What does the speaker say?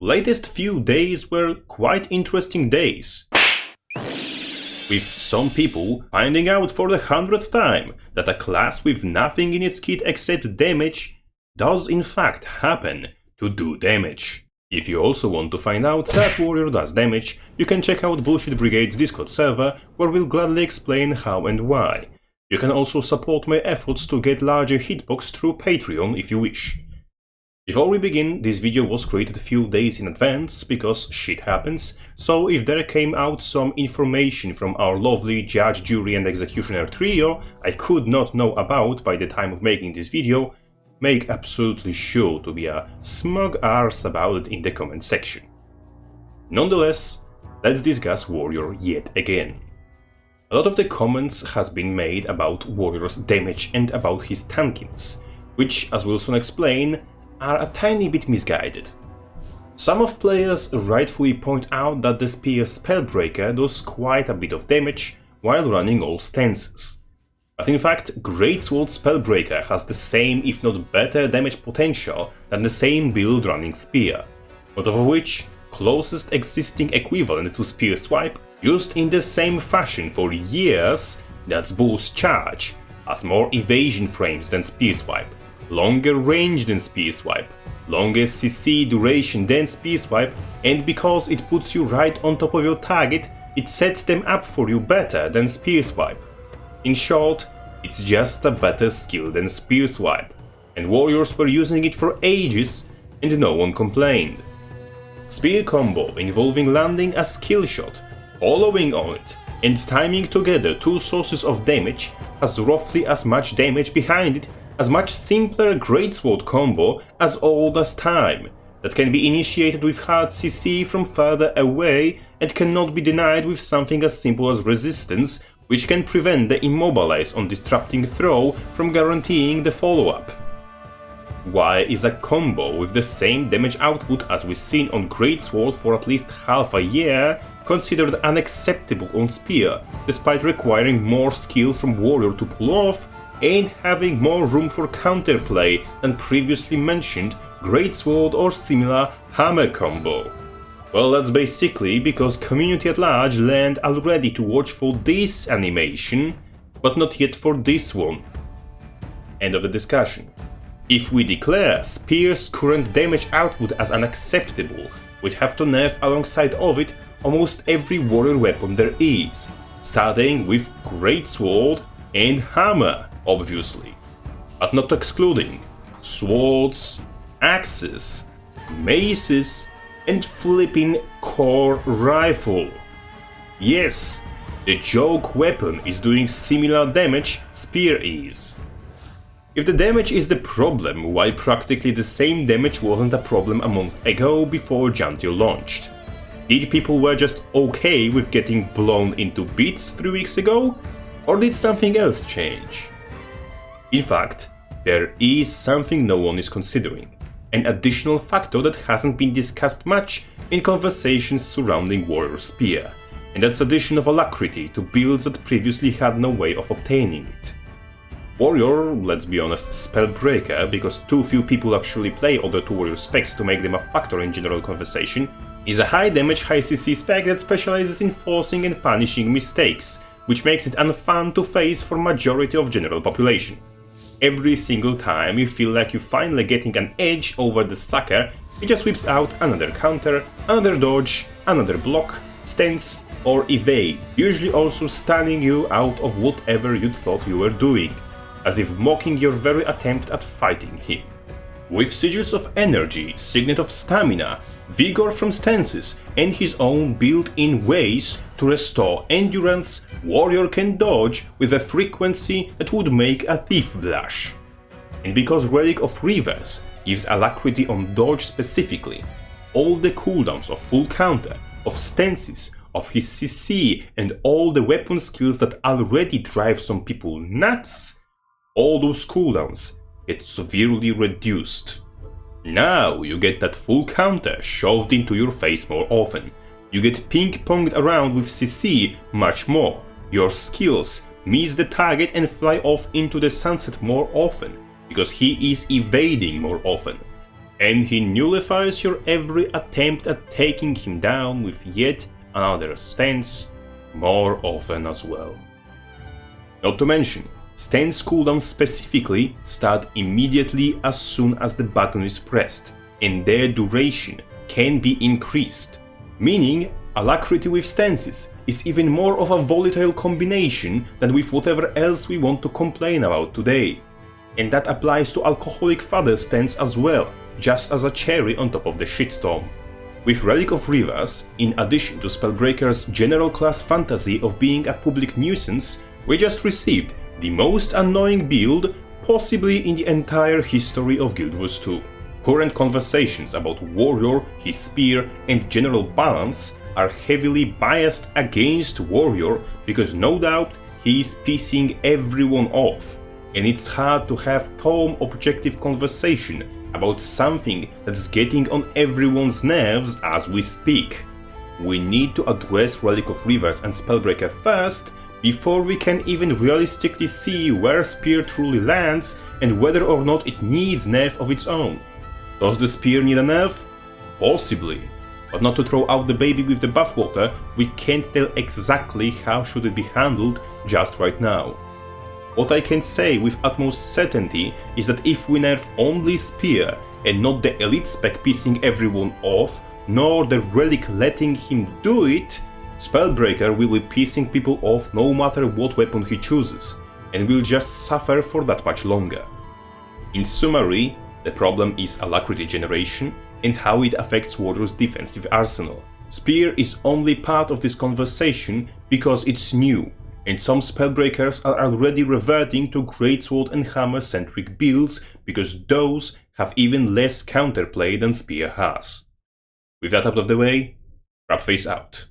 latest few days were quite interesting days, with some people finding out for the 100th time that a class with nothing in its kit except damage does in fact happen to do damage. If you also want to find out that warrior does damage, you can check out Bullshit Brigade's Discord server, where we'll gladly explain how and why. You can also support my efforts to get larger hitbox through Patreon if you wish. Before we begin, this video was created a few days in advance, because shit happens, so if there came out some information from our lovely judge, jury and executioner trio I could not know about by the time of making this video, make absolutely sure to be a smug arse about it in the comment section. Nonetheless, let's discuss Warrior yet again. A lot of the comments has been made about Warrior's damage and about his tankings, which, as we'll soon explain, are a tiny bit misguided. Some of players rightfully point out that the Spear Spellbreaker does quite a bit of damage while running all stances. But in fact, Greatsword Spellbreaker has the same if not better damage potential than the same build running Spear, on top of which, closest existing equivalent to Spear Swipe, used in the same fashion for years, that's Bull's Charge, has more evasion frames than Spear Swipe, longer range than Spear Swipe, longer CC duration than Spear Swipe, and because it puts you right on top of your target, it sets them up for you better than Spear Swipe. In short, it's just a better skill than Spear Swipe, and warriors were using it for ages and no one complained. Spear combo involving landing a skill shot, following on it, and timing together two sources of damage has roughly as much damage behind it as much simpler Greatsword combo as old as time, that can be initiated with hard CC from further away and cannot be denied with something as simple as resistance, which can prevent the Immobilize on disrupting throw from guaranteeing the follow-up. Why is a combo with the same damage output as we've seen on Greatsword for at least half a year considered unacceptable on Spear, despite requiring more skill from Warrior to pull off and having more room for counterplay than previously mentioned Greatsword or similar Hammer combo? Well, that's basically because community at large learned already to watch for this animation, but not yet for this one. End of the discussion. If we declare Spear's current damage output as unacceptable, we'd have to nerf alongside of it almost every warrior weapon there is, starting with Greatsword and Hammer, obviously, but not excluding swords, axes, maces, and flipping core rifle. Yes, the joke weapon is doing similar damage Spear is. If the damage is the problem, why practically the same damage wasn't a problem a month ago before Jantiel launched? Did people were just okay with getting blown into bits 3 weeks ago? Or did something else change? In fact, there is something no one is considering. An additional factor that hasn't been discussed much in conversations surrounding Warrior Spear, and that's addition of alacrity to builds that previously had no way of obtaining it. Warrior, let's be honest, Spellbreaker, because too few people actually play other two Warrior specs to make them a factor in general conversation, is a high damage, high CC spec that specializes in forcing and punishing mistakes, which makes it unfun to face for majority of general population. Every single time you feel like you're finally getting an edge over the sucker, he just whips out another counter, another dodge, another block, stance, or evade, usually also stunning you out of whatever you thought you were doing, as if mocking your very attempt at fighting him. With Sigils of Energy, Signet of Stamina, Vigor from stances, and his own built-in ways to restore endurance, Warrior can dodge with a frequency that would make a thief blush. And because Relic of Reverse gives alacrity on dodge specifically, all the cooldowns of full counter, of stances, of his CC, and all the weapon skills that already drive some people nuts, all those cooldowns get severely reduced. Now you get that full counter shoved into your face more often. You get ping-ponged around with CC much more. Your skills miss the target and fly off into the sunset more often, because he is evading more often. and he nullifies your every attempt at taking him down with yet another stance more often as well. Not to mention, stance cooldowns specifically start immediately as soon as the button is pressed, and their duration can be increased, meaning alacrity with stances is even more of a volatile combination than with whatever else we want to complain about today. And that applies to Alcoholic Father stance as well, just as a cherry on top of the shitstorm. With Relic of Rivers, in addition to Spellbreaker's general class fantasy of being a public nuisance, we just received the most annoying build possibly in the entire history of Guild Wars 2. Current conversations about Warrior, his spear, and general balance are heavily biased against Warrior because no doubt he is pissing everyone off, and it's hard to have calm, objective conversation about something that's getting on everyone's nerves as we speak. We need to address Relic of Rivers and Spellbreaker first before we can even realistically see where Spear truly lands and whether or not it needs nerf of its own. Does the Spear need a nerf? Possibly. But not to throw out the baby with the bathwater, we can't tell exactly how should it be handled just right now. What I can say with utmost certainty is that if we nerf only Spear and not the elite spec pissing everyone off, nor the relic letting him do it, Spellbreaker will be pissing people off no matter what weapon he chooses, and will just suffer for that much longer. In summary, the problem is alacrity generation and how it affects Warrior's defensive arsenal. Spear is only part of this conversation because it's new, and some Spellbreakers are already reverting to Greatsword and Hammer centric builds because those have even less counterplay than Spear has. With that out of the way, Crabface out.